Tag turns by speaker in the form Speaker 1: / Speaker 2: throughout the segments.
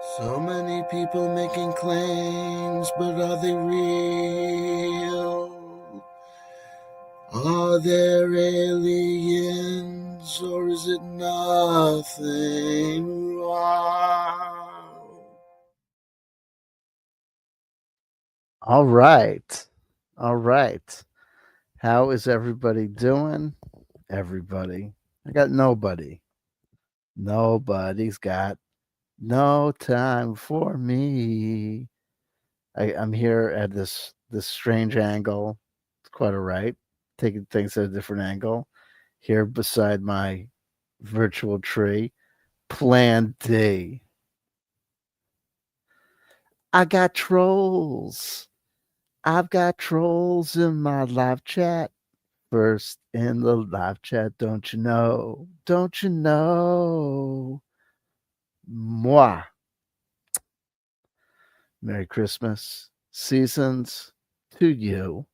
Speaker 1: So many people making claims, but are they real? Are there aliens, or is it nothing? Wow.
Speaker 2: All right. All right. How is everybody doing? Everybody. I got nobody. Nobody's got no time for me. I'm here at this strange angle. It's quite all right. Taking things at a different angle. Here beside my virtual tree. Plan D. I got trolls. I've got trolls in my live chat. First in the live chat, don't you know? Don't you know? Moi. Merry Christmas. Seasons to you.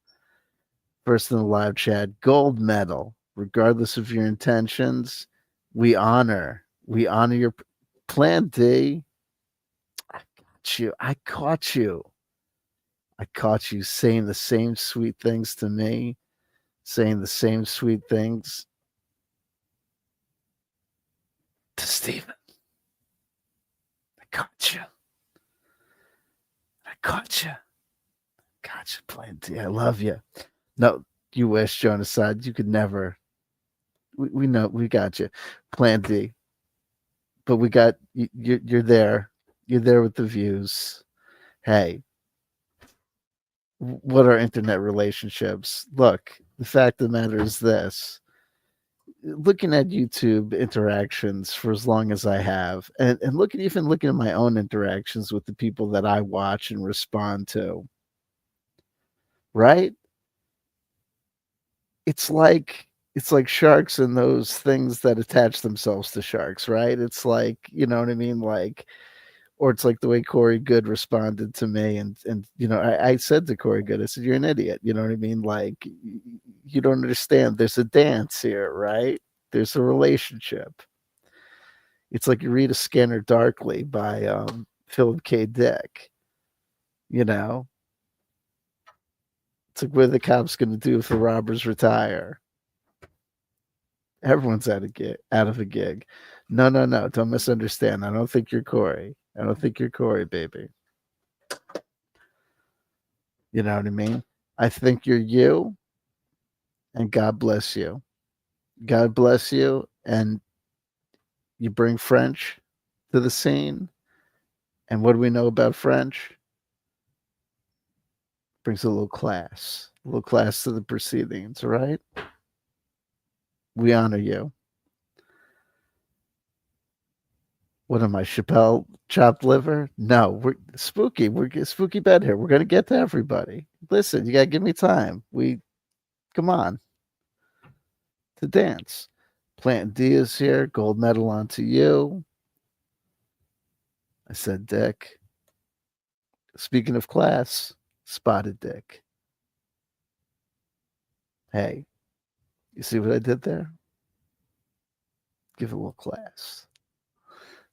Speaker 2: First in the live chat, gold medal. Regardless of your intentions, we honor your plan D. I got you. I caught you. I caught you saying the same sweet things to me, saying the same sweet things to Steven. I caught you. I caught you. Gotcha, Plan D. I love you. No, you wish, Jonas side. You could never. We know we got you, Plan D. But we got you're there. You're there with the views. Hey, what are internet relationships? Look, the fact of the matter is this: looking at YouTube interactions for as long as I have, and looking at my own interactions with the people that I watch and respond to, right? It's like sharks and those things that attach themselves to sharks, right? It's like, you know what I mean? Like, or it's like the way Corey Good responded to me, and I said to Corey Good, I said, "You're an idiot." You know what I mean? Like, you don't understand. There's a dance here, right? There's a relationship. It's like you read A Scanner Darkly by Philip K. Dick. You know, it's like, what are the cops going to do if the robbers retire? Everyone's out of a gig. No, no, no. Don't misunderstand. I don't think you're Corey. I don't think you're Corey, baby. You know what I mean? I think you're you, and God bless you. God bless you, and you bring French to the scene. And what do we know about French? Brings a little class to the proceedings, right? We honor you. What am I, Chappelle chopped liver? No, we're spooky. We're spooky bed here. We're gonna get to everybody. Listen, you gotta give me time. We come on to dance. Plant D is here. Gold medal onto you. I said Dick. Speaking of class, spotted Dick. Hey, you see what I did there? Give it a little class.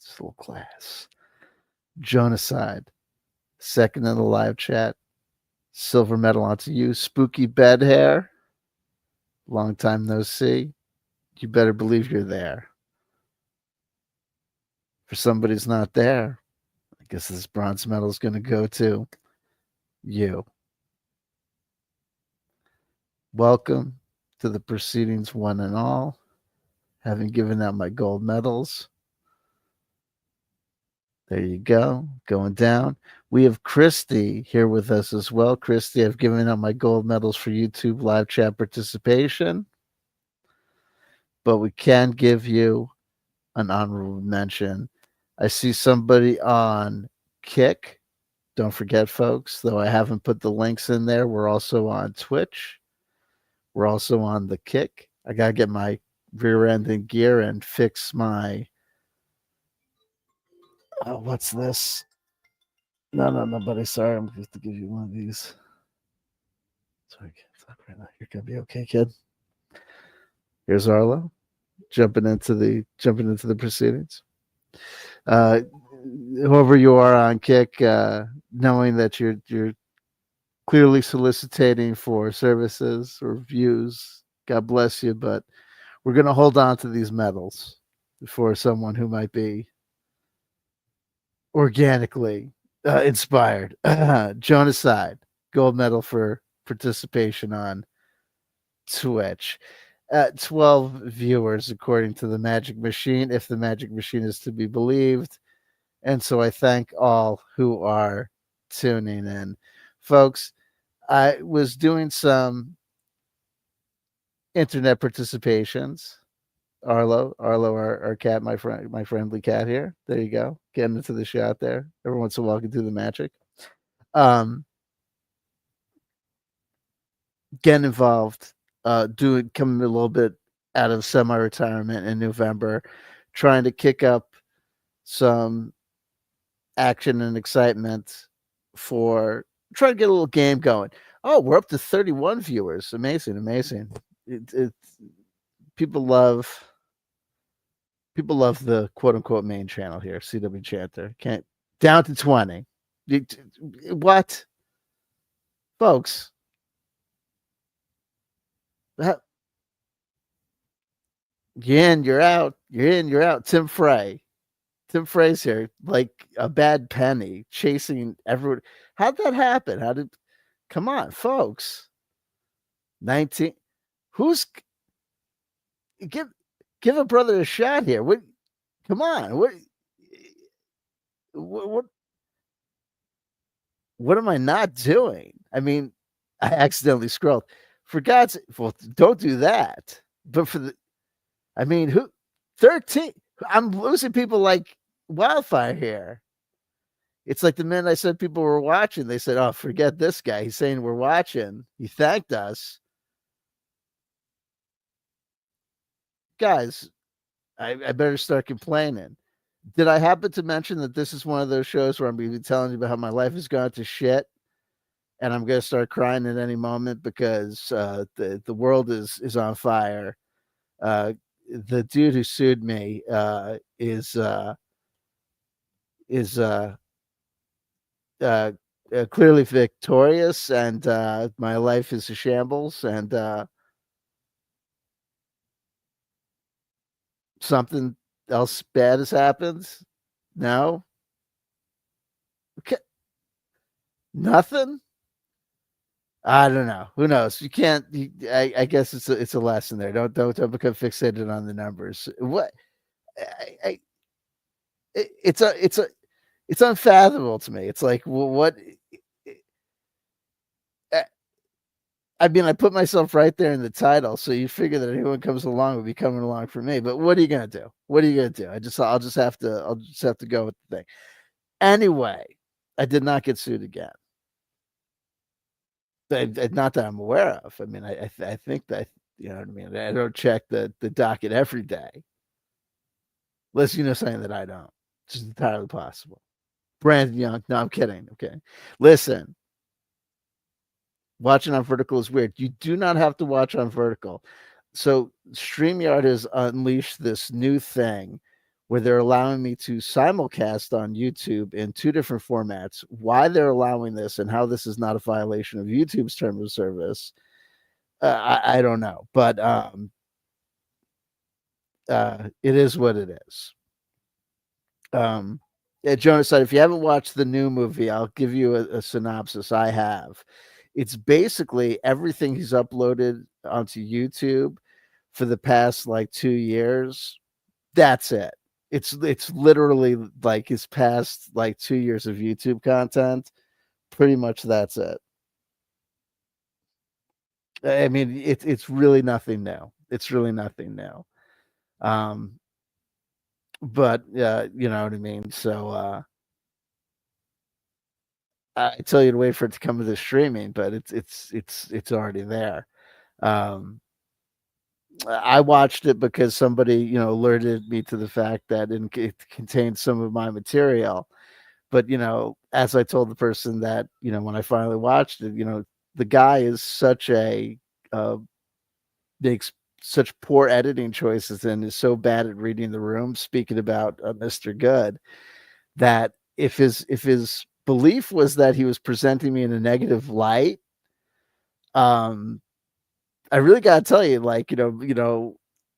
Speaker 2: Just a little class. Jonaside. Second in the live chat. Silver medal onto you. Spooky bed hair. Long time no see. You better believe you're there. For somebody's not there, I guess this bronze medal is going to go to you. Welcome to the proceedings, one and all. Having given out my gold medals, there you go, going down. We have Christy here with us as well. Christy, I've given out my gold medals for YouTube live chat participation, but we can give you an honorable mention. I see somebody on Kick. Don't forget, folks, though I haven't put the links in there, we're also on Twitch. We're also on the Kick. I got to get my rear end in gear and fix my. Oh, what's this? No, no, no, buddy. Sorry, I'm going to give you one of these. Sorry, talk right now. You're gonna be okay, kid. Here's Arlo jumping into the proceedings. Uh, whoever you are on Kick, knowing that you're clearly soliciting for services or views. God bless you, but we're going to hold on to these medals for someone who might be organically inspired. Jonaside, gold medal for participation on Twitch. 12 viewers, according to the Magic Machine, if the Magic Machine is to be believed. And so I thank all who are tuning in. Folks, I was doing some internet participations. Arlo, our cat, my friendly cat here. There you go, getting into the shot there. Every once in a while, can do the magic. Um, getting involved, doing coming a little bit out of semi-retirement in November, trying to kick up some action and excitement for trying to get a little game going. Oh, we're up to 31 viewers. Amazing, amazing. It people love people love the quote unquote main channel here, CW Chanter. Can't down to 20. What? Folks, you're in, you're out. You're in, you're out. Tim Frey. Tim Frey's here, like a bad penny, chasing everyone. How'd that happen? How did come on, folks? 19. Who's give give a brother a shot here? What come on. What what am I not doing? I mean, I accidentally scrolled. For God's sake, well, don't do that. But for the I mean, who 13? I'm losing people like wildfire here. It's like the minute I said people were watching, they said, "Oh, forget this guy. He's saying we're watching. He thanked us." Guys, I better start complaining. Did I happen to mention that this is one of those shows where I'm going to be telling you about how my life has gone to shit, and I'm going to start crying at any moment because the world is on fire. The dude who sued me is uh, clearly victorious, and my life is a shambles, and something else bad has happened. No, okay. Nothing. I don't know. Who knows? You can't. I guess it's a lesson there. Don't become fixated on the numbers. What? I it's unfathomable to me. It's like, well, what? I I mean, I put myself right there in the title, so you figure that anyone comes along will be coming along for me. But what are you gonna do? What are you gonna do? I'll just have to go with the thing. Anyway, I did not get sued again. Not that I'm aware of. I mean, I think that you know what I mean. I don't check the docket every day, unless you know something that I don't. It's just entirely possible. Brandon Young. No, I'm kidding. Okay, listen. Watching on vertical is weird. You do not have to watch on vertical. So StreamYard has unleashed this new thing where they're allowing me to simulcast on YouTube in two different formats. Why they're allowing this and how this is not a violation of YouTube's term of service, I don't know. But it is what it is. Yeah, Jonas said, if you haven't watched the new movie, I'll give you a synopsis. I have. It's basically everything he's uploaded onto YouTube for the past like 2 years. That's it. It's literally like his past like 2 years of YouTube content. Pretty much that's it. I mean, it's really nothing new. It's really nothing new. Um, but you know what I mean. So I tell you to wait for it to come to the streaming, but it's already there. Um, I watched it because somebody alerted me to the fact that it contained some of my material. But as I told the person that when I finally watched it, the guy is such a makes such poor editing choices and is so bad at reading the room. Speaking about Mr. Good, that if his belief was that he was presenting me in a negative light, um, I really gotta tell you, like,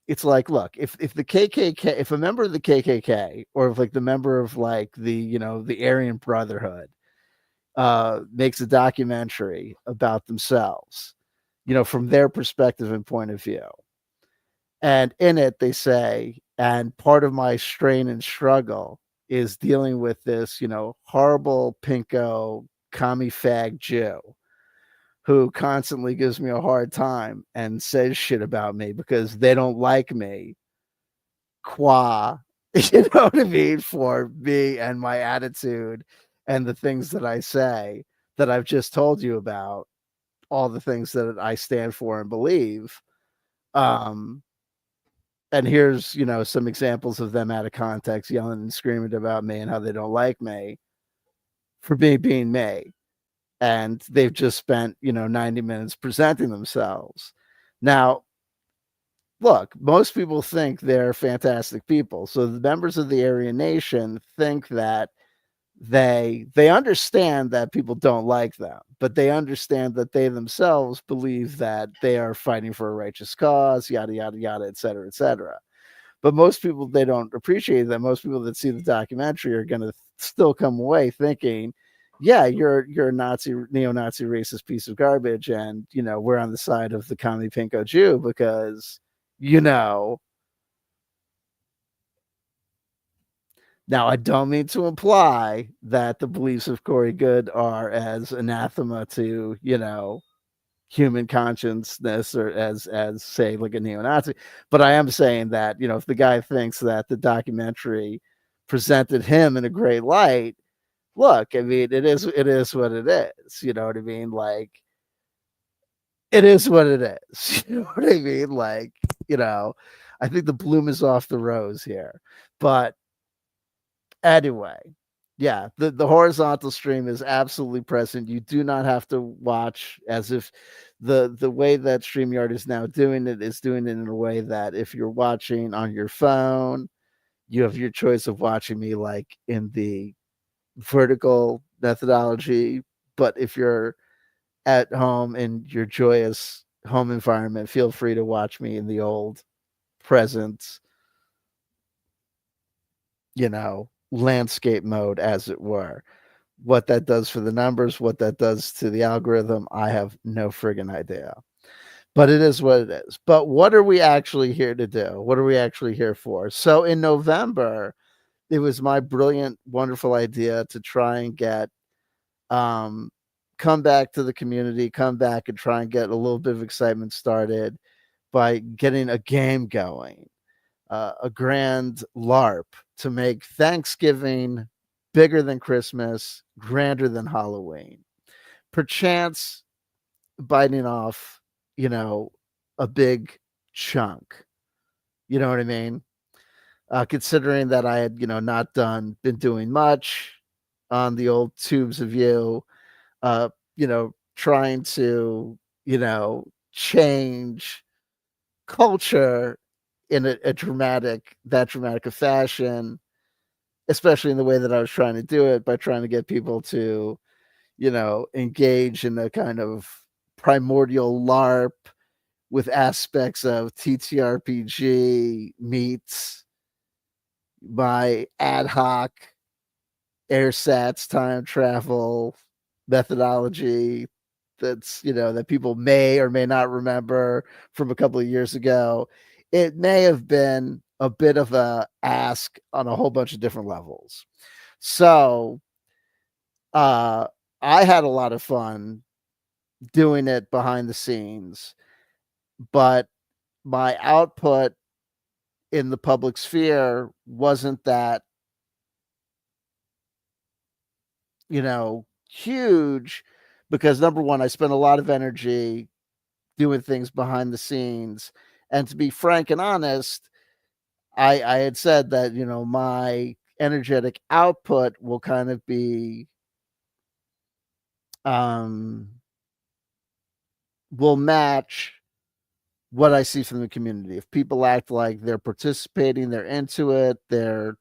Speaker 2: it's like, look, if the KKK, if a member of the KKK, or if like the member of like the Aryan Brotherhood, makes a documentary about themselves, from their perspective and point of view, and in it they say, and part of my strain and struggle is dealing with this, horrible pinko commie fag Jew who constantly gives me a hard time and says shit about me because they don't like me, qua, you know what I mean, for me and my attitude and the things that I say that I've just told you about, all the things that I stand for and believe. Um, and here's, some examples of them out of context yelling and screaming about me and how they don't like me for me being me. And they've just spent, 90 minutes presenting themselves. Now, look, most people think they're fantastic people. So the members of the Aryan Nation think that they understand that people don't like them, but they understand that they themselves believe that they are fighting for a righteous cause, yada yada yada, et cetera, et cetera. But most people, they don't appreciate that. Most people that see the documentary are going to still come away thinking, yeah, you're a Nazi, neo-Nazi, racist piece of garbage, and we're on the side of the commie pinko Jew because you know. Now, I don't mean to imply that the beliefs of Corey Good are as anathema to human consciousness, or as say like a neo-Nazi, but I am saying that if the guy thinks that the documentary presented him in a great light, look, I mean, it is what it is. You know what I mean? Like, it is what it is. You know what I mean? Like, you know, I think the bloom is off the rose here. But anyway, yeah, the horizontal stream is absolutely present. You do not have to watch as if the way that StreamYard is now doing it is doing it in a way that if you're watching on your phone, you have your choice of watching me like in the vertical methodology. But if you're at home in your joyous home environment, feel free to watch me in the old present, landscape mode, as it were. What that does for the numbers, what that does to the algorithm, I have no friggin' idea. But it is what it is. But what are we actually here to do? What are we actually here for? So in November, it was my brilliant, wonderful idea to try and get um come back to the community, come back and try and get a little bit of excitement started by getting a game going, a grand LARP to make Thanksgiving bigger than Christmas, grander than Halloween. Perchance biting off, you know, a big chunk. You know what I mean? Considering that I had, not been doing much on the old tubes of you, trying to, change culture in that dramatic a fashion, especially in the way that I was trying to do it by trying to get people to, engage in a kind of primordial LARP with aspects of TTRPG meets my ad hoc airsats time travel methodology that's that people may or may not remember from a couple of years ago. It may have been a bit of a ask on a whole bunch of different levels. So uh I had a lot of fun doing it behind the scenes, but my output in the public sphere wasn't that, huge, because number one, I spent a lot of energy doing things behind the scenes. And to be frank and honest, I had said that, my energetic output will kind of be, um, will match what I see from the community. If people act like they're participating, they're into it, they're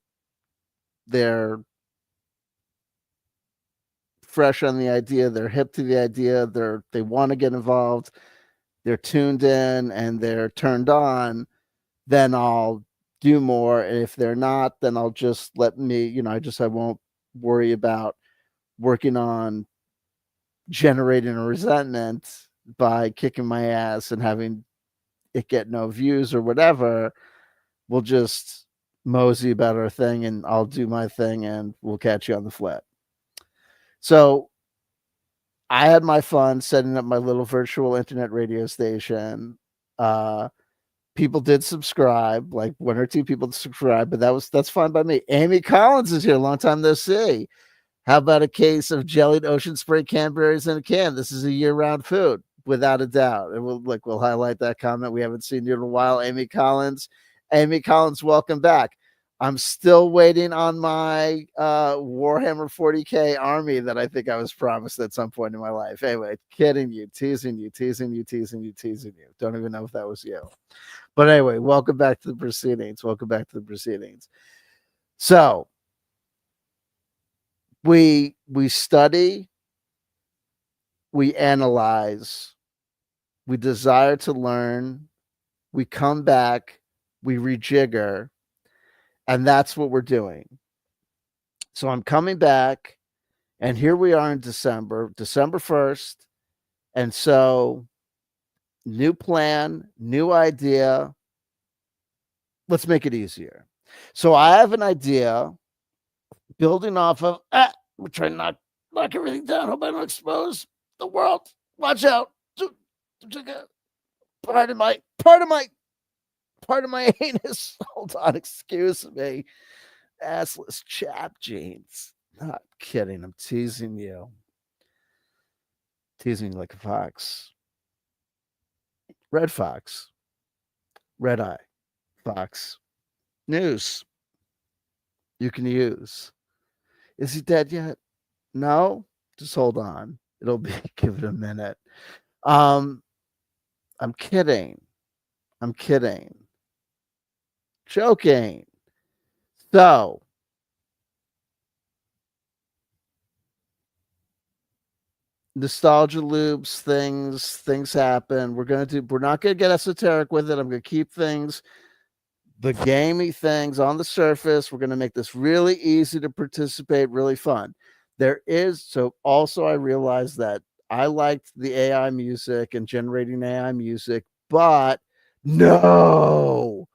Speaker 2: fresh on the idea, they're hip to the idea, they want to get involved, they're tuned in and they're turned on, then I'll do more. And if they're not, then I'll just let me, I won't worry about working on generating a resentment by kicking my ass and having it get no views or whatever. We'll just mosey about our thing and I'll do my thing and we'll catch you on the flip. So I had my fun setting up my little virtual internet radio station. People did subscribe, like one or two people subscribe, but that's fine by me. Amy Collins is here, long time no see. How about a case of jellied ocean spray cranberries in a can? This is a year-round food, without a doubt. And we'll highlight that comment. We haven't seen you in a while, Amy Collins. Amy Collins, welcome back. I'm still waiting on my Warhammer 40K army that I think I was promised at some point in my life. Anyway, kidding you, teasing you. Don't even know if that was you. But anyway, welcome back to the proceedings. So we study, we analyze, we desire to learn, we come back, we rejigger, and that's what we're doing. So I'm coming back, and here we are in December 1st. And so, new plan, new idea. Let's make it easier. So I have an idea building off of, we're trying to knock everything down. Hope I don't expose the world. Watch out. Pardon my anus. Hold on, excuse me. Assless chap jeans. Not kidding. I'm teasing you. Teasing you like a fox. Red fox. Red eye. Fox. News. You can use. Is he dead yet? No? Just hold on. It'll be, give it a minute. I'm kidding. Joking. So, nostalgia loops, things happen. We're not gonna get esoteric with it. I'm gonna keep the gamey things on the surface. We're gonna make this really easy to participate, really fun. Also I realized that I liked the AI music and generating AI music, but no.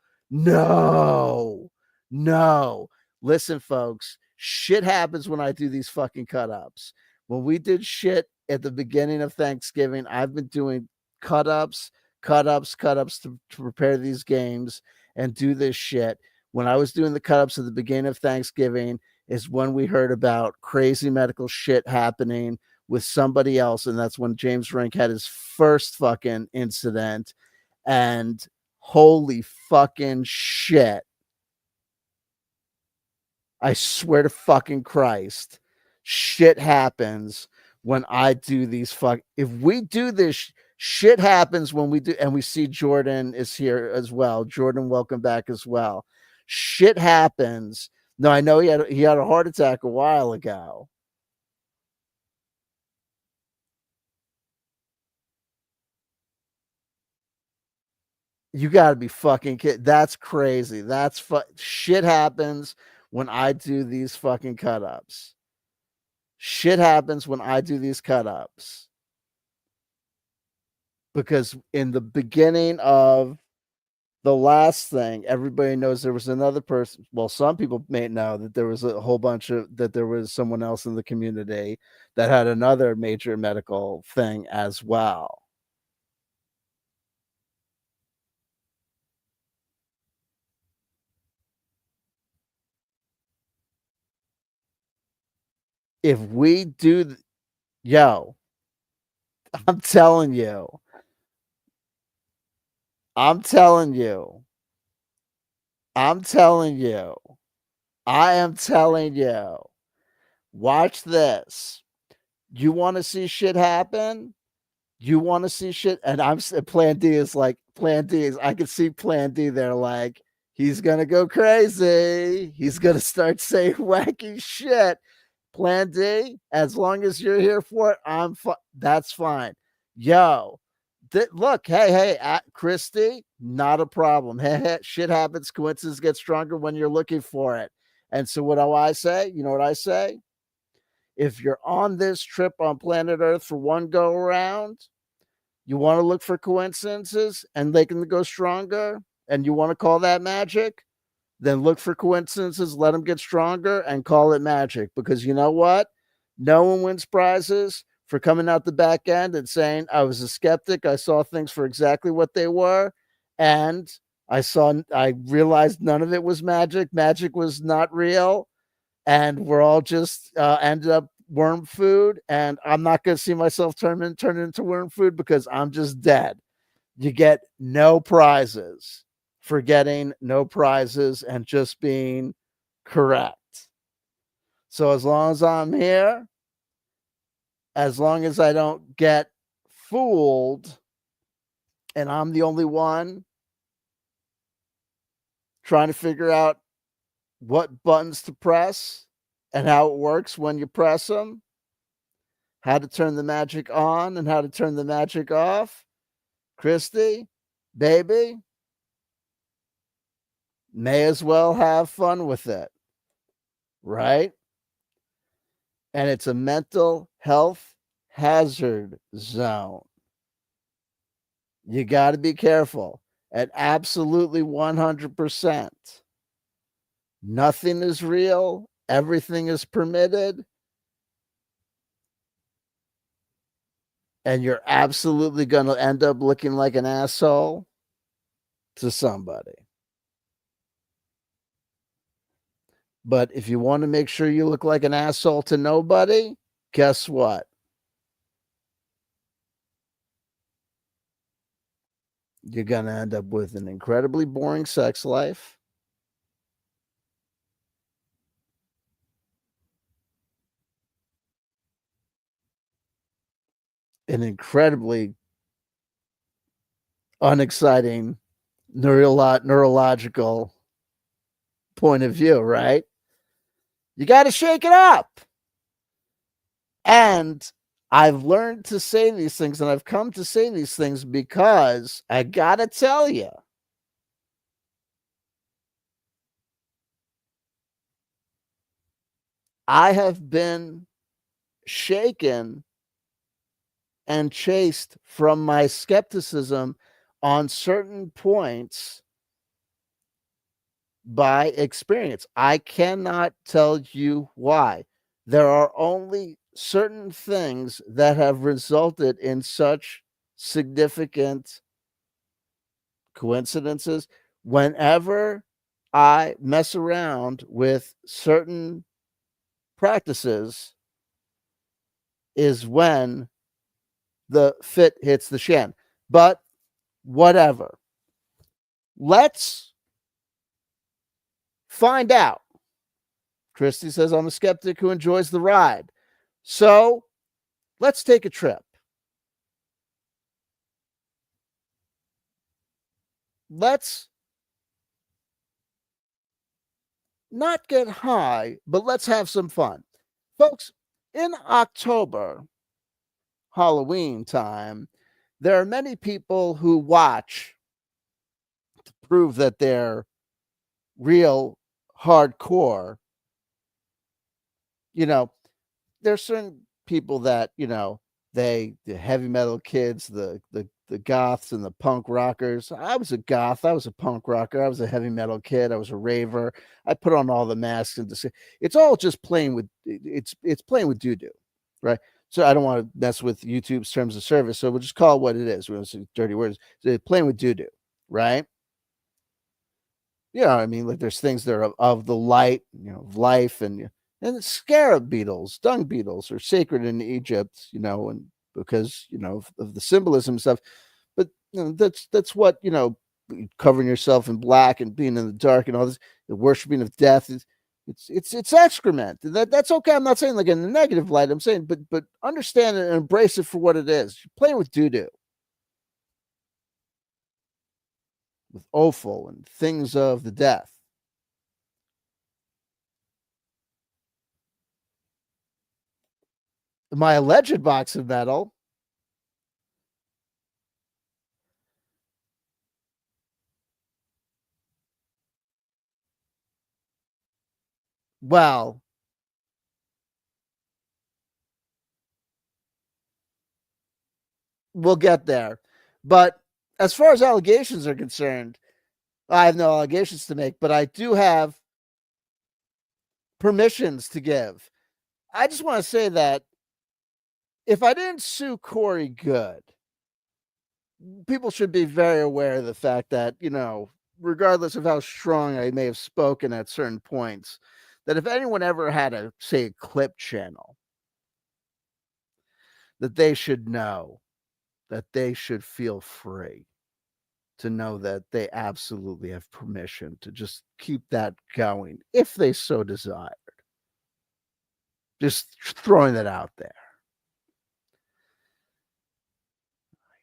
Speaker 2: Listen, folks, shit happens when I do these fucking cut ups. When we did shit at the beginning of Thanksgiving, I've been doing cut ups to prepare these games and do this shit. When I was doing the cut ups at the beginning of Thanksgiving is when we heard about crazy medical shit happening with somebody else. And that's when James Rink had his first fucking incident. And holy fucking shit. I swear to fucking Christ, shit happens when I do these if we do this, shit happens when we do, and we see Jordan is here as well. Jordan, welcome back as well. Shit happens. No, I know he had a heart attack a while ago. You got to be fucking kidding. That's crazy. Shit happens when I do these fucking cut ups. Shit happens when I do these cut ups. Because in the beginning of the last thing, everybody knows there was another person. Well, some people may know that there was a whole bunch that there was someone else in the community that had another major medical thing as well. If we do, I'm telling you, I am telling you, watch this. You want to see shit happen? You want to see shit? And Plan D is, I can see Plan D there, like, he's going to go crazy. He's going to start saying wacky shit. Plan D, as long as you're here for it, that's fine. Yo, look, hey, Christy, not a problem. Hey, hey, shit happens. Coincidence gets stronger when you're looking for it. And so, what do I say? You know what I say? If you're on this trip on planet Earth for one go around, you want to look for coincidences and they can go stronger, and you want to call that magic, then look for coincidences, let them get stronger, and call it magic. Because you know what? No one wins prizes for coming out the back end and saying, I was a skeptic. I saw things for exactly what they were. And I realized none of it was magic. Magic was not real. And we're all just ended up worm food. And I'm not going to see myself turn into worm food because I'm just dead. You get no prizes for getting no prizes and just being correct. So as long as I'm here, as long as I don't get fooled and I'm the only one trying to figure out what buttons to press and how it works when you press them, how to turn the magic on and how to turn the magic off, Christy, baby, may as well have fun with it, right? And it's a mental health hazard zone. You got to be careful at absolutely 100%. Nothing is real, everything is permitted, and you're absolutely going to end up looking like an asshole to somebody. But if you want to make sure you look like an asshole to nobody, guess what? You're going to end up with an incredibly boring sex life, an incredibly unexciting neurological point of view, right? You got to shake it up. And I've learned to say these things and I've come to say these things because I got to tell you, I have been shaken and chased from my skepticism on certain points by experience. I cannot tell you why. There are only certain things that have resulted in such significant coincidences. Whenever I mess around with certain practices, is when the fit hits the shan. But whatever. Let's find out. Christy says, I'm a skeptic who enjoys the ride. So let's take a trip. Let's not get high, but let's have some fun. Folks, in October, Halloween time, there are many people who watch to prove that they're real hardcore. You know, there's certain people that, the heavy metal kids, the goths and the punk rockers. I was a goth, I was a punk rocker, I was a heavy metal kid, I was a raver. I put on all the masks and it's all just playing with it's playing with doo-doo, right? So I don't want to mess with YouTube's terms of service. So we'll just call it what it is. We don't say dirty words. So playing with doo-doo, right? I mean, like there's things that are of the light, of life, and scarab beetles, dung beetles are sacred in Egypt, and because of the symbolism and stuff. But that's what covering yourself in black and being in the dark and all this, the worshiping of death is. It's excrement. That's okay. I'm not saying like in a negative light. I'm saying, but understand it and embrace it for what it is. You're playing with doo doo, with offal and things of the death. My alleged box of metal. Well, we'll get there. But as far as allegations are concerned, I have no allegations to make, but I do have permissions to give. I just want to say that if I didn't sue Corey Good, people should be very aware of the fact that, regardless of how strong I may have spoken at certain points, that if anyone ever had a, say, a clip channel, that they should know that they should feel free to know that they absolutely have permission to just keep that going if they so desire. Just throwing that out there.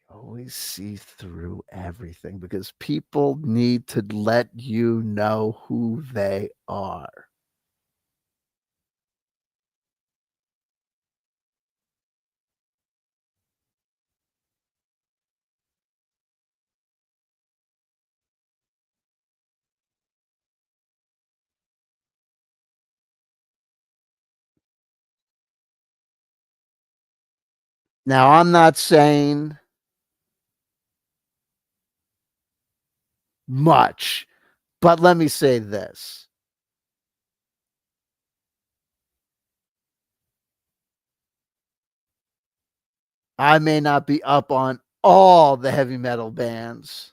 Speaker 2: Always see through everything because people need to let you know who they are. Now, I'm not saying much, but let me say this. I may not be up on all the heavy metal bands.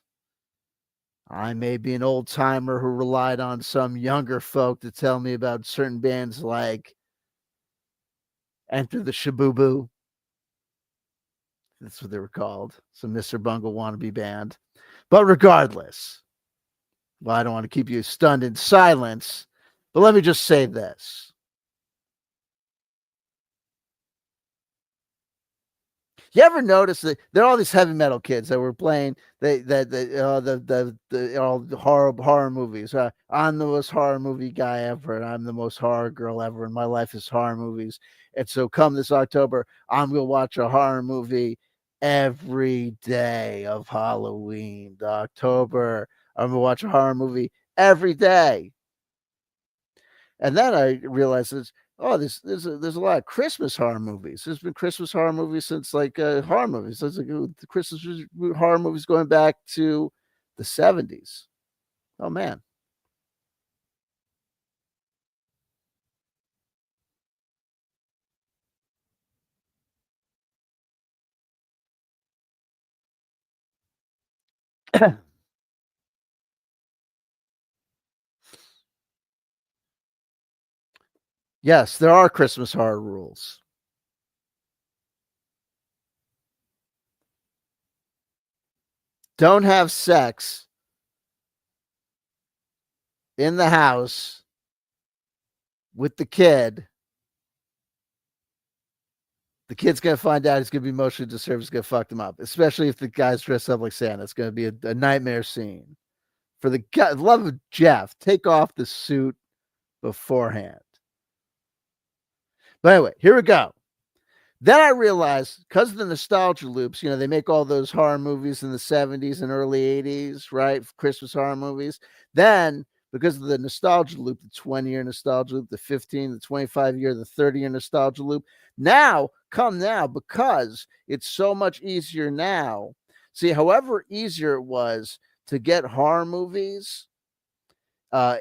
Speaker 2: I may be an old timer who relied on some younger folk to tell me about certain bands like Enter the Shabooboo. That's what they were called. Some Mr. Bungle wannabe band. But regardless, well, I don't want to keep you stunned in silence, but let me just say this. You ever notice that there are all these heavy metal kids that were playing the all the horror movies? I'm the most horror movie guy ever, and I'm the most horror girl ever, and my life is horror movies. And so, come this October, I'm gonna watch a horror movie every day of Halloween. October, I'm gonna watch a horror movie every day. And then I realized this. Oh, there's a lot of Christmas horror movies. There's been Christmas horror movies since like horror movies. There's like the Christmas horror movies going back to the 70s. Oh man. Yes, there are Christmas horror rules. Don't have sex in the house with the kid. The kid's gonna find out he's gonna be emotionally disturbed. He's gonna fuck them up, especially if the guy's dressed up like Santa. It's gonna be a nightmare scene. For the love of Jeff, take off the suit beforehand. But anyway, here we go. Then I realized because of the nostalgia loops, they make all those horror movies in the 70s and early 80s, right? Christmas horror movies. Then, because of the nostalgia loop, the 20-year nostalgia loop, the 15, the 25-year, the 30-year nostalgia loop, now, because it's so much easier now. See, however easier it was to get horror movies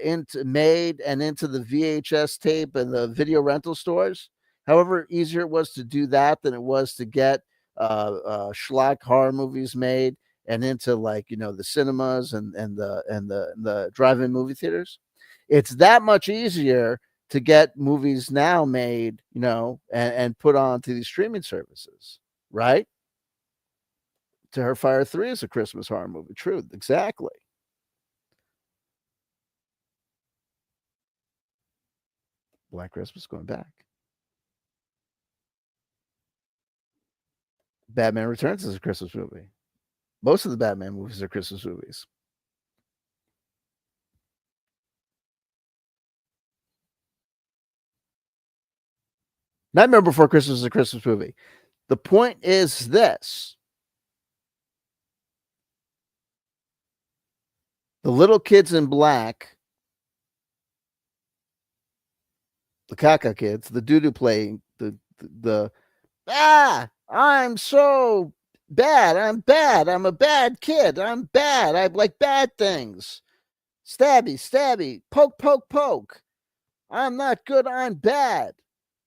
Speaker 2: into made and into the VHS tape and the video rental stores. However, easier it was to do that than it was to get schlock horror movies made and into like the cinemas and the drive-in movie theaters. It's that much easier to get movies now made, and put on to these streaming services, right? To Her Fire 3 is a Christmas horror movie. True, exactly. Black Christmas going back. Batman Returns is a Christmas movie. Most of the Batman movies are Christmas movies. Nightmare Before Christmas is a Christmas movie. The point is this. The little kids in black, the caca kids, the doo-doo playing, I'm so bad. I'm bad. I'm a bad kid. I'm bad. I like bad things. Stabby, stabby, poke, poke, poke. I'm not good. I'm bad.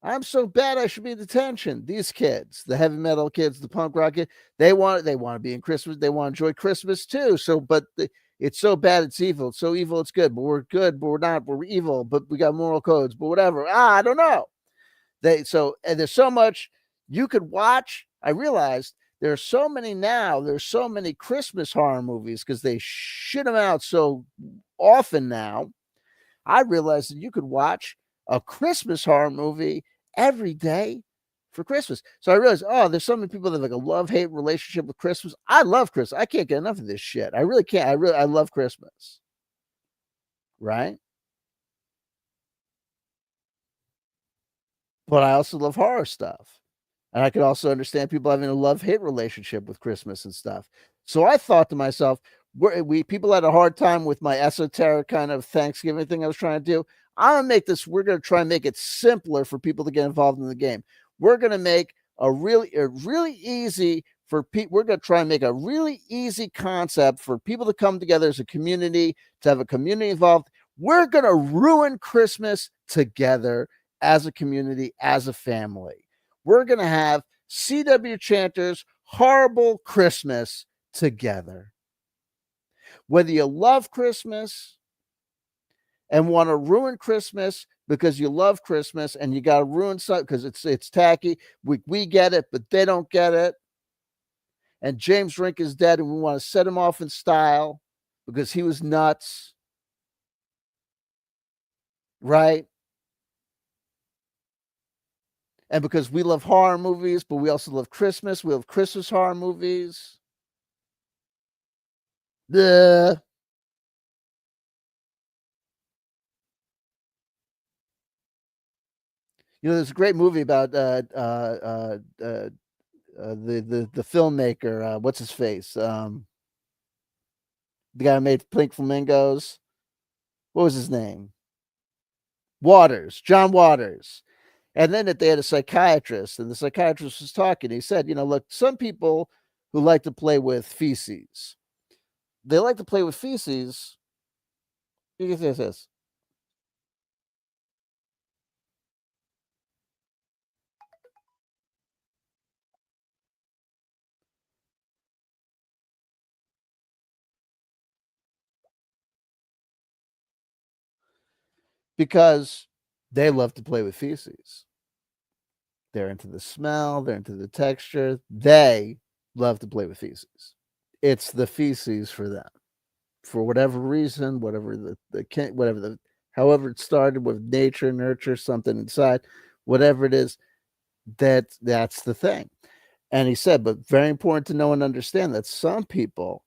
Speaker 2: I'm so bad I should be in detention. These kids, the heavy metal kids, the punk rock kids, they want to be in Christmas. They want to enjoy Christmas too. So, but it's so bad it's evil. It's so evil it's good. But we're good, but we're not. We're evil, but we got moral codes. But whatever. I don't know. And there's so much you could watch. I realized there's so many now. There's so many Christmas horror movies because they shit them out so often now. I realized that you could watch a Christmas horror movie every day for Christmas. So I realized, oh, there's so many people that have like a love-hate relationship with Christmas. I love Christmas. I can't get enough of this shit. I really can't. I love Christmas. Right? But I also love horror stuff. And I could also understand people having a love-hate relationship with Christmas and stuff. So I thought to myself, we people had a hard time with my esoteric kind of Thanksgiving thing I was trying to do. We're gonna try and make it simpler for people to get involved in the game. We're gonna make a really easy for people. We're gonna try and make a really easy concept for people to come together as a community, to have a community involved. We're gonna ruin Christmas together as a community, as a family. We're going to have CW Chanter's Horrible Christmas together. Whether you love Christmas and want to ruin Christmas because you love Christmas and you got to ruin something because it's tacky, we get it, but they don't get it. And James Rink is dead and we want to set him off in style because he was nuts. Right? And because we love horror movies, but we also love Christmas. We love Christmas horror movies. The there's a great movie about the filmmaker. What's his face? The guy who made Pink Flamingos. What was his name? Waters, John Waters. And then they had a psychiatrist, and the psychiatrist was talking. He said, look, some people who like to play with feces, they like to play with feces. You can say this. Because they love to play with feces. They're into the smell, they're into the texture. They love to play with feces. It's the feces for them. For whatever reason, whatever whatever however it started with nature, nurture, something inside, whatever it is, that's the thing. And he said, but very important to know and understand that some people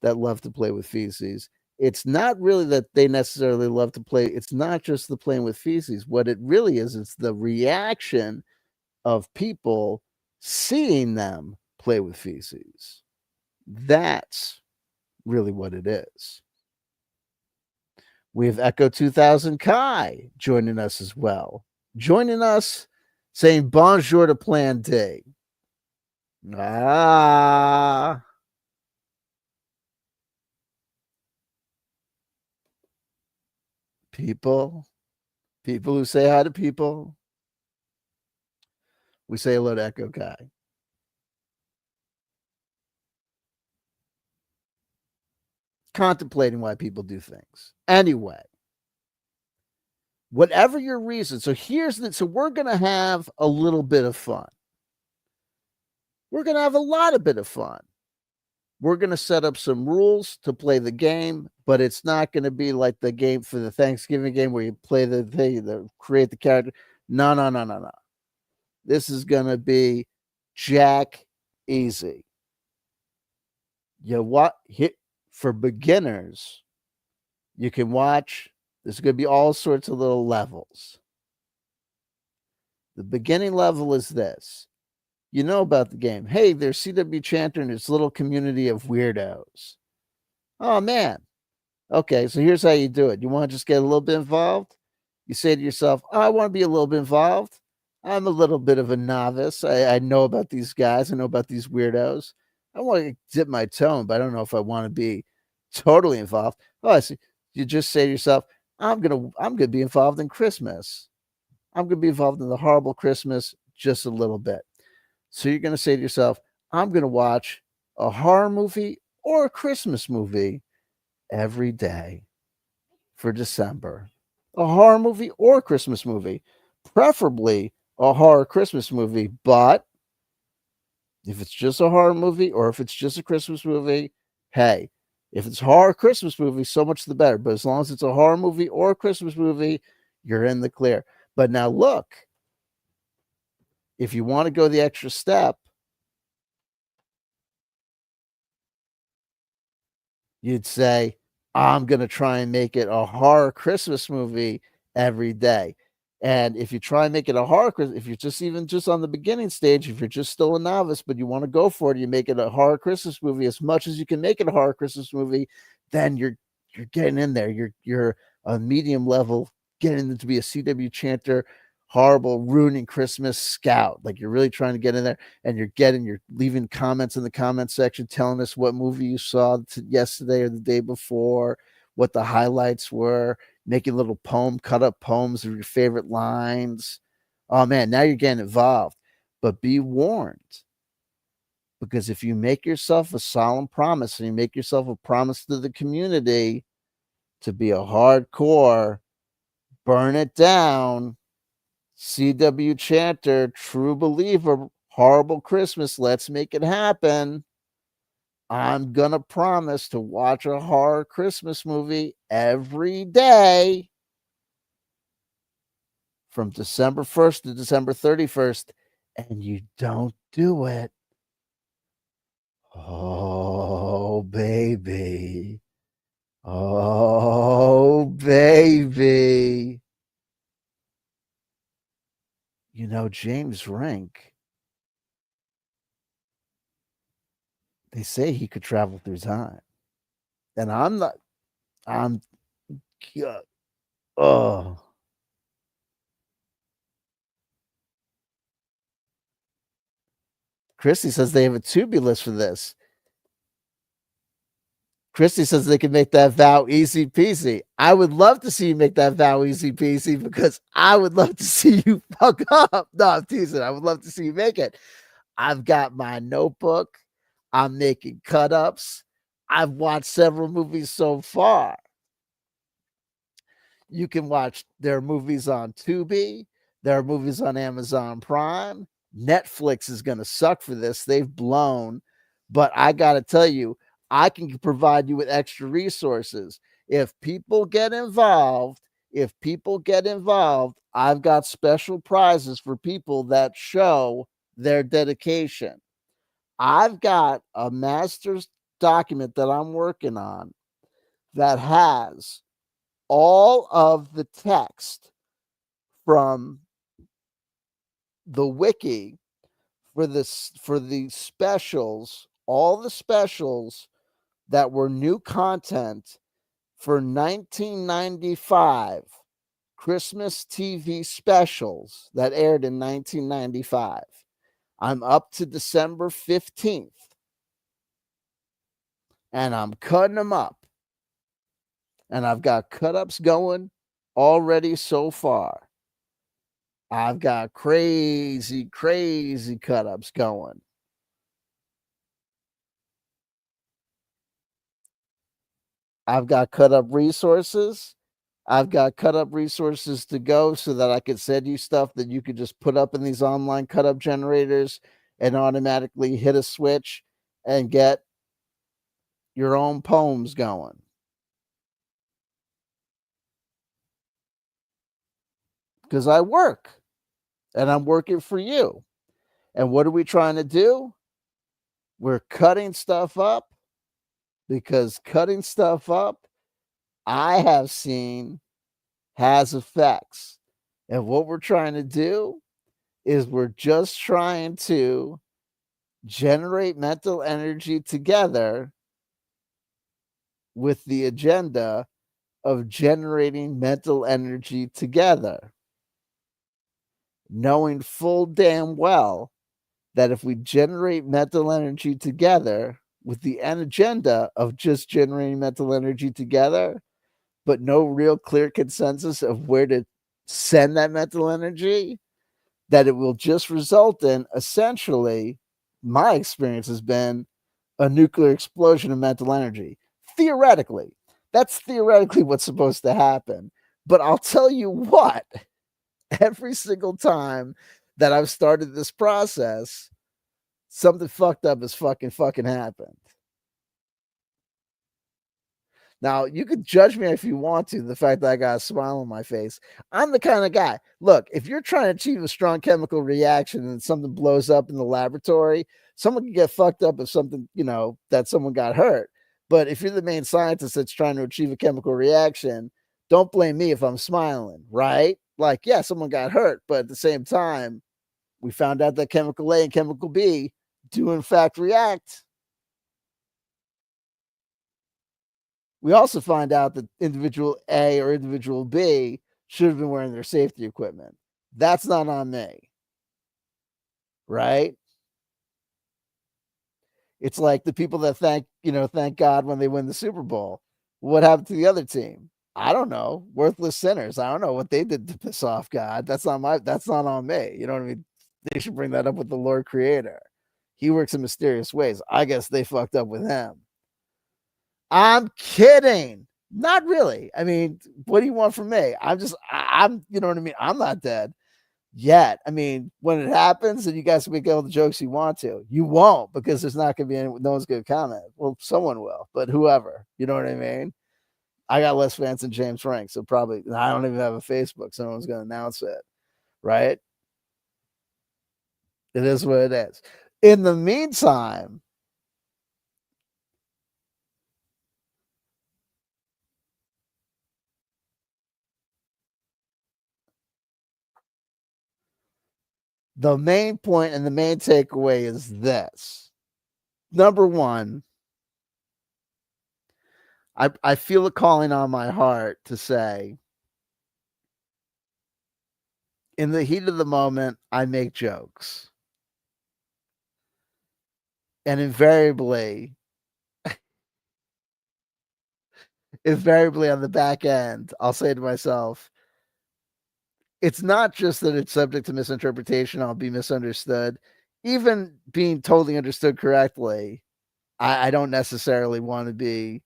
Speaker 2: that love to play with feces, it's not really that they necessarily love to play. It's not just the playing with feces. What it really is, it's the reaction of people seeing them play with feces. That's really what it is. We have Echo 2000 Kai joining us as well. Joining us saying bonjour to Plan D. Ah. People who say hi to people. We say hello to Echo Kai. Contemplating why people do things. Anyway, whatever your reason. So we're going to have a little bit of fun. We're going to have a lot of bit of fun. We're going to set up some rules to play the game, but it's not going to be like the game for the Thanksgiving game where you play the thing, create the character. No. This is going to be jack easy. For beginners, you can watch. There's going to be all sorts of little levels. The beginning level is this. You know about the game. Hey, there's CW Chanter and this little community of weirdos. Oh man. Okay, so here's how you do it. You want to just get a little bit involved? You say to yourself, oh, I want to be a little bit involved. I'm a little bit of a novice. I know about these guys. I know about these weirdos. I want to dip my toe in, but I don't know if I want to be totally involved. Oh, I see. You just say to yourself, I'm gonna be involved in Christmas. I'm gonna be involved in the horrible Christmas just a little bit. So you're gonna say to yourself, I'm gonna watch a horror movie or a Christmas movie every day for December. A horror movie or a Christmas movie, preferably a horror Christmas movie. But if it's just a horror movie or if it's just a Christmas movie, hey, if it's horror Christmas movie, so much the better. But as long as it's a horror movie or a Christmas movie, you're in the clear. But now look, if you want to go the extra step, you'd say, I'm going to try and make it a horror Christmas movie every day. And if you try and make it a horror, if you're just even just on the beginning stage, if you're just still a novice, but you want to go for it, you make it a horror Christmas movie as much as you can make it a horror Christmas movie, then you're getting in there. You're a medium level, getting to be a CW Chanter, horrible, ruining Christmas scout. Like you're really trying to get in there and you're leaving comments in the comment section telling us what movie you saw yesterday or the day before, what the highlights were, making little cut up poems of your favorite lines. Oh man, now you're getting involved. But be warned, because if you make yourself a solemn promise and you make yourself a promise to the community to be a hardcore, burn it down, CW Chanter, true believer, horrible Christmas, let's make it happen. I'm gonna promise to watch a horror Christmas movie every day from December 1st to December 31st, and you don't do it. Oh, baby. Oh, baby. You know, James Rink, they say he could travel through time. And I'm not, I'm, oh, Christy says they have a to-be list for this. Christy says they can make that vow easy peasy. I would love to see you make that vow easy peasy because I would love to see you fuck up. No, I'm teasing. I would love to see you make it. I've got my notebook. I'm making cut ups. I've watched several movies so far. You can watch their movies on Tubi. There are movies on Amazon Prime. Netflix is going to suck for this. They've blown. But I got to tell you, I can provide you with extra resources. If people get involved, I've got special prizes for people that show their dedication. I've got a master's document that I'm working on that has all of the text from the wiki for the specials, all the specials that were new content for 1995 Christmas TV specials that aired in 1995. I'm up to December 15th and I'm cutting them up. And I've got cut ups going already so far. I've got crazy, crazy cut ups going. I've got cut up resources. I've got cut up resources to go so that I could send you stuff that you could just put up in these online cut up generators and automatically hit a switch and get your own poems going. Because I work and I'm working for you. And what are we trying to do? We're cutting stuff up because cutting stuff up, I have seen, has effects. And what we're trying to do is we're just trying to generate mental energy together with the agenda of generating mental energy together, knowing full damn well that if we generate mental energy together with the end agenda of just generating mental energy together, but no real clear consensus of where to send that mental energy, that it will just result in essentially, my experience has been a nuclear explosion of mental energy. Theoretically, that's theoretically what's supposed to happen. But I'll tell you what, every single time that I've started this process, something fucked up has fucking happened. Now, you could judge me if you want to, the fact that I got a smile on my face. I'm the kind of guy. Look, if you're trying to achieve a strong chemical reaction and something blows up in the laboratory, someone can get fucked up if something, that someone got hurt. But if you're the main scientist that's trying to achieve a chemical reaction, don't blame me if I'm smiling, right? Like, yeah, someone got hurt, but at the same time, we found out that chemical A and chemical B do in fact react. We also find out that individual A or individual B should have been wearing their safety equipment. That's not on me, right? It's like the people that thank God when they win the Super Bowl. What happened to the other team? I don't know. Worthless sinners. I don't know what they did to piss off God. That's not on me. You know what I mean? They should bring that up with the Lord Creator. He works in mysterious ways. I guess they fucked up with him. I'm kidding. Not really. I mean, what do you want from me? I'm, you know what I mean? I'm not dead yet. I mean, when it happens and you guys make all the jokes you want to, you won't because there's not going to be no one's going to comment. Well, someone will, but whoever, you know what I mean? I got less fans than James Frank, so probably I don't even have a Facebook, so no one's going to announce it, right? It is what it is. In the meantime, the main point and the main takeaway is this. Number one, I feel a calling on my heart to say, in the heat of the moment, I make jokes. And invariably on the back end, I'll say to myself, it's not just that it's subject to misinterpretation, I'll be misunderstood. Even being totally understood correctly, I don't necessarily want to be,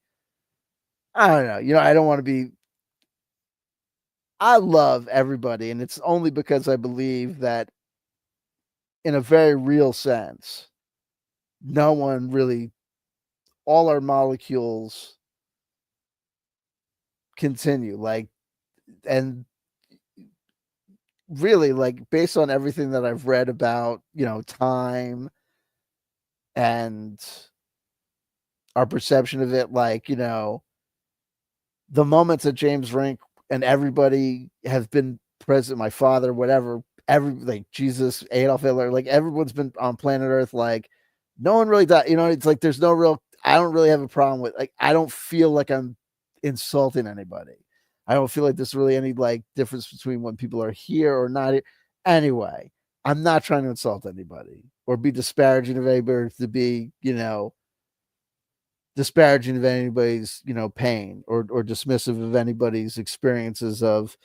Speaker 2: I don't know, I don't want to be, I love everybody. And it's only because I believe that in a very real sense, no one really, all our molecules continue. Like, and really, like, based on everything that I've read about, time and our perception of it, like, the moments that James Rink and everybody have been present, my father, whatever, like Jesus, Adolf Hitler, like everyone's been on planet Earth, like no one really died. It's like there's no real, I don't really have a problem with, like, I don't feel like I'm insulting anybody. I don't feel like there's really any like difference between when people are here or not here. Anyway, I'm not trying to insult anybody or be disparaging of anybody, to be, disparaging of anybody's, pain or dismissive of anybody's experiences of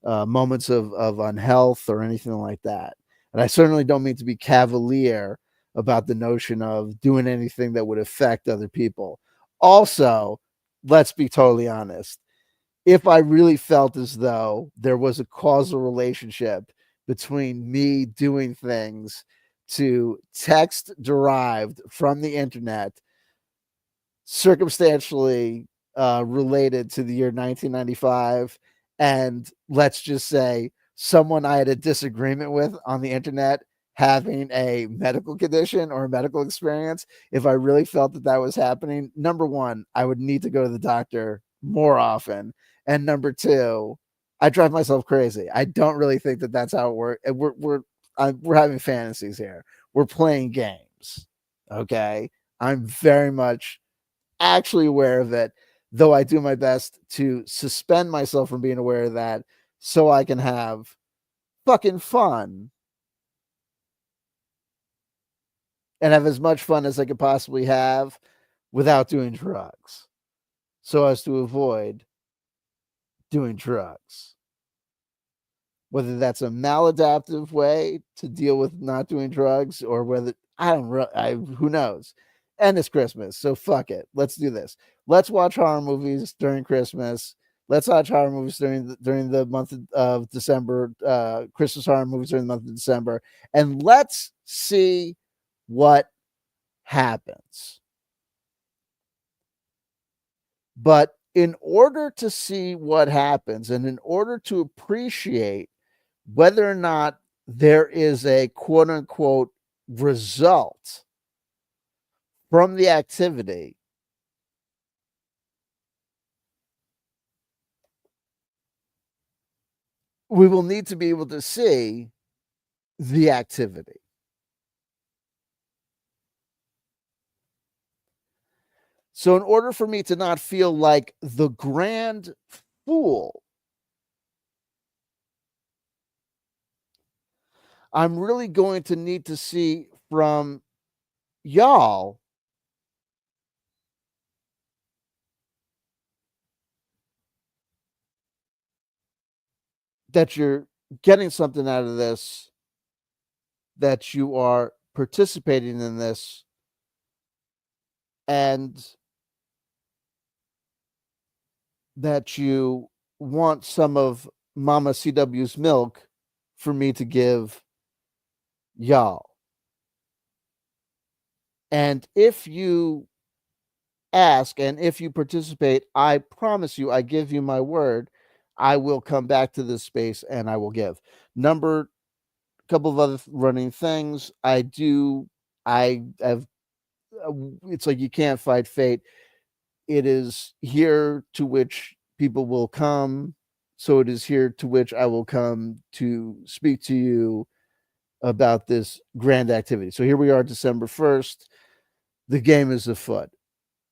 Speaker 2: moments of unhealth or anything like that. And I certainly don't mean to be cavalier about the notion of doing anything that would affect other people. Also, let's be totally honest. If I really felt as though there was a causal relationship between me doing things to text derived from the internet, circumstantially related to the year 1995, and let's just say someone I had a disagreement with on the internet having a medical condition or a medical experience, if I really felt that that was happening, number one, I would need to go to the doctor more often. And number two, I drive myself crazy. I don't really think that that's how it works. we're having fantasies here. We're playing games. Okay. I'm very much actually aware of it, though I do my best to suspend myself from being aware of that so I can have fucking fun and have as much fun as I could possibly have without doing drugs so as to avoid doing drugs. Whether that's a maladaptive way to deal with not doing drugs or whether I don't who knows. And it's Christmas, so fuck it. Let's do this. Let's watch horror movies during Christmas. Let's watch horror movies during the month of December, Christmas horror movies during the month of December, and let's see what happens. But in order to see what happens and in order to appreciate whether or not there is a quote unquote result from the activity, we will need to be able to see the activity. So, in order for me to not feel like the grand fool, I'm really going to need to see from y'all that you're getting something out of this, that you are participating in this, and that you want some of Mama CW's milk for me to give y'all. And if you ask and if you participate, I promise you, I give you my word, I will come back to this space and I will give. Number couple of other running things. I have it's like you can't fight fate. It is here to which people will come. So it is here to which I will come to speak to you about this grand activity. So here we are, December 1st. The game is afoot.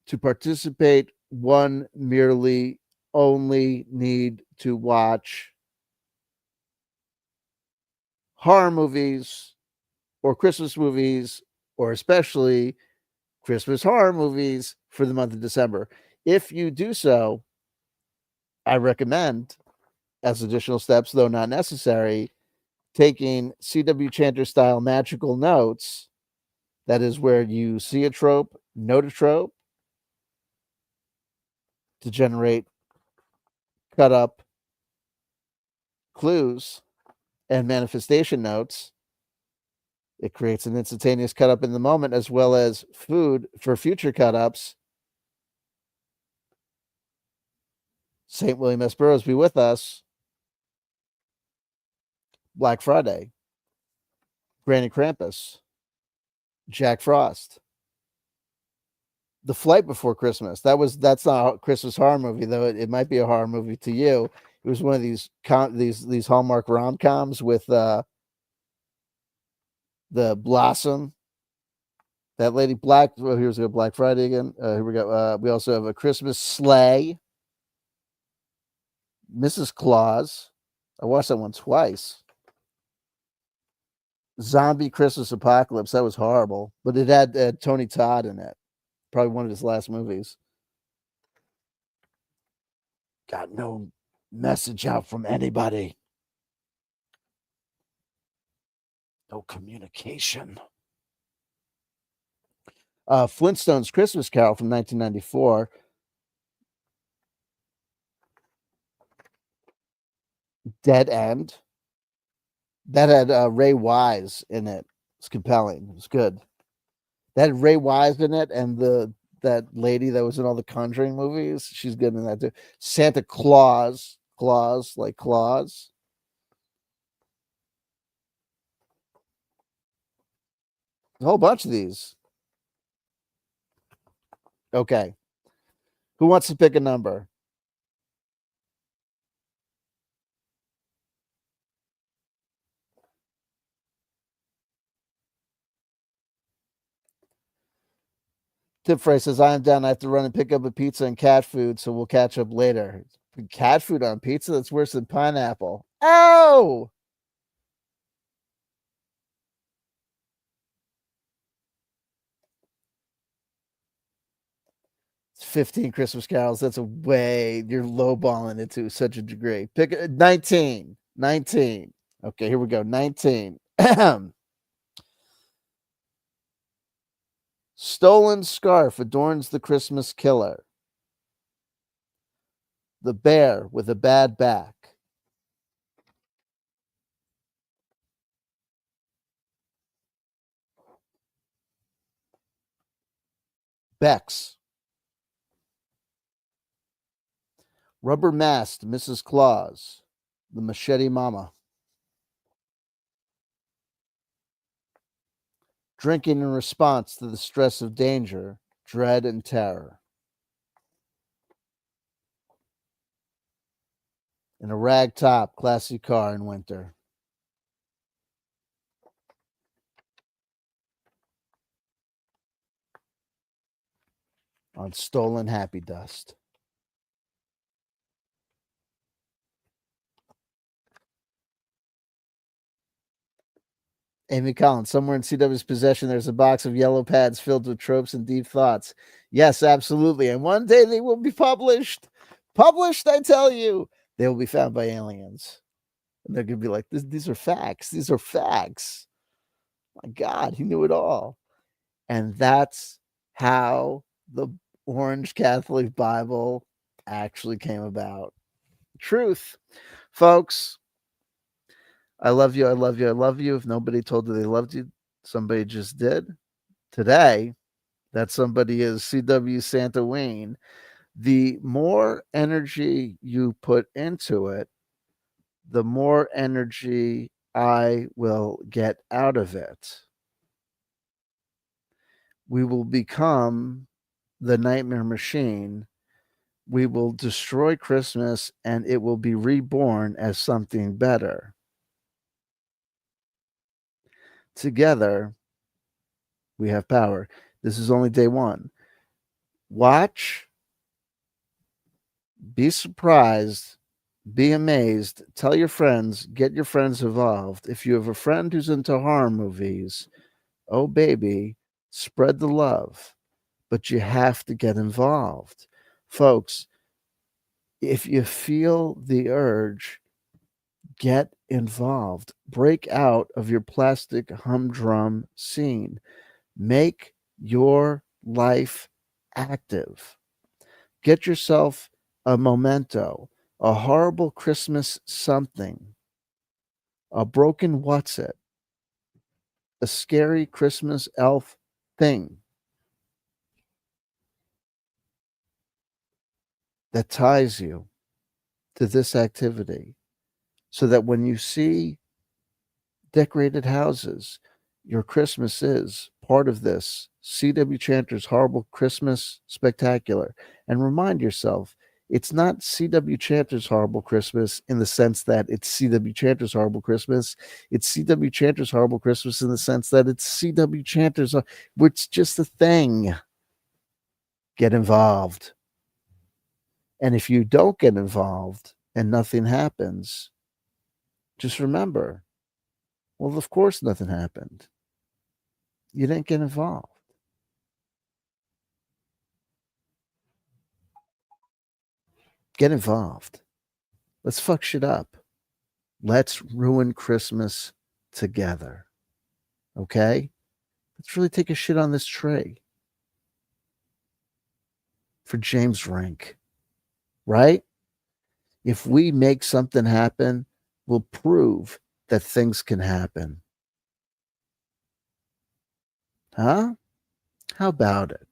Speaker 2: To participate, one merely only need to watch horror movies or Christmas movies, or especially Christmas horror movies for the month of December. If you do so, I recommend, as additional steps, though not necessary, taking CW Chanter style magical notes. That is where you see a trope, note a trope to generate cut up clues and manifestation notes. It creates an instantaneous cut up in the moment as well as food for future cut ups. St. William S. Burroughs be with us. Black Friday, Granny Krampus, Jack Frost, The Flight Before Christmas. That's not a Christmas horror movie, though it might be a horror movie to you. It was one of these Hallmark rom-coms with the Blossom, that lady Black. Well, here's a Black Friday again. Here we go. We also have A Christmas Sleigh, Mrs. Claus. I watched that one twice. Zombie Christmas Apocalypse. That was horrible, but it had Tony Todd in it. Probably one of his last movies. Got no message out from anybody. No communication. Flintstones Christmas Carol from 1994. Dead End. That had Ray Wise in it. It's compelling. It was good. That had Ray Wise in it, and that lady that was in all the Conjuring movies. She's good in that too. Santa Claus, Claus like Claus. A whole bunch of these. Okay. Who wants to pick a number? Tip phrase says, I am down. I have to run and pick up a pizza and cat food, so we'll catch up later. Cat food on pizza? That's worse than pineapple. Oh! It's 15 Christmas carols. That's a way you're lowballing it to such a degree. Pick 19. 19. Okay, here we go. 19. Stolen scarf adorns the Christmas killer. The bear with a bad back. Bex. Rubber masked Mrs. Claus. The machete mama. Drinking in response to the stress of danger, dread, and terror. In a ragtop, classy car in winter. On stolen happy dust. Amy Collins, somewhere in CW's possession, there's a box of yellow pads filled with tropes and deep thoughts. Yes, absolutely. And one day they will be published. Published, I tell you. They will be found by aliens. And they're going to be like, these are facts. These are facts. My God, he knew it all. And that's how the Orange Catholic Bible actually came about. Truth. Folks, I love you. I love you. I love you. If nobody told you they loved you, somebody just did. Today, that somebody is CW Santa Wayne. The more energy you put into it, the more energy I will get out of it. We will become the nightmare machine. We will destroy Christmas and it will be reborn as something better. Together, we have power. This is only day one. Watch, be surprised, be amazed, tell your friends, get your friends involved. If you have a friend who's into horror movies, oh baby, spread the love, but you have to get involved. Folks, if you feel the urge, get involved. Break out of your plastic humdrum scene. Make your life active. Get yourself a memento, a horrible Christmas something, a broken what's it, a scary Christmas elf thing that ties you to this activity so that when you see decorated houses, your Christmas is part of this CW Chanter's Horrible Christmas Spectacular. And remind yourself, it's not CW Chanter's Horrible Christmas in the sense that it's CW Chanter's Horrible Christmas. It's CW Chanter's Horrible Christmas in the sense that it's CW Chanter's, it's just a thing. Get involved. And if you don't get involved and nothing happens, just remember, well, of course nothing happened. You didn't get involved. Get involved. Let's fuck shit up. Let's ruin Christmas together. Okay? Let's really take a shit on this tree. For James Rink. Right? If we make something happen, we'll prove that things can happen. Huh? How about it?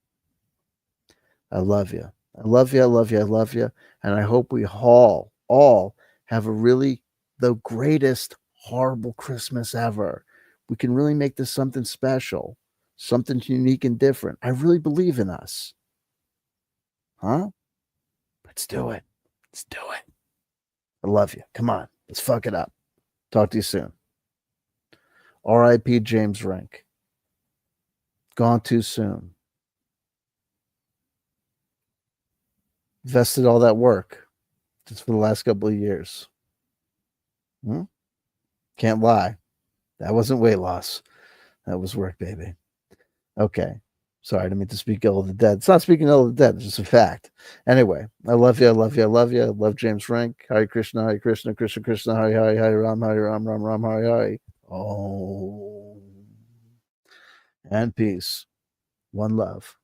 Speaker 2: I love you. I love you. I love you. I love you. And I hope we all have a really the greatest horrible Christmas ever. We can really make this something special, something unique and different. I really believe in us. Huh? Let's do it. Let's do it. I love you. Come on. Let's fuck it up. Talk to you soon. R.I.P. James Rink. Gone too soon. invested all that work just for the last couple of years. Can't lie. That wasn't weight loss. That was work, baby. Okay. Sorry, I didn't mean to speak ill of the dead. It's not speaking ill of the dead. It's just a fact. Anyway, I love you. I love you. I love you. I love James Frank. Hare Krishna, Krishna, Krishna, Hare Hare, Hare Ram, Ram, Ram, Hare Hare. Oh. And peace. One love.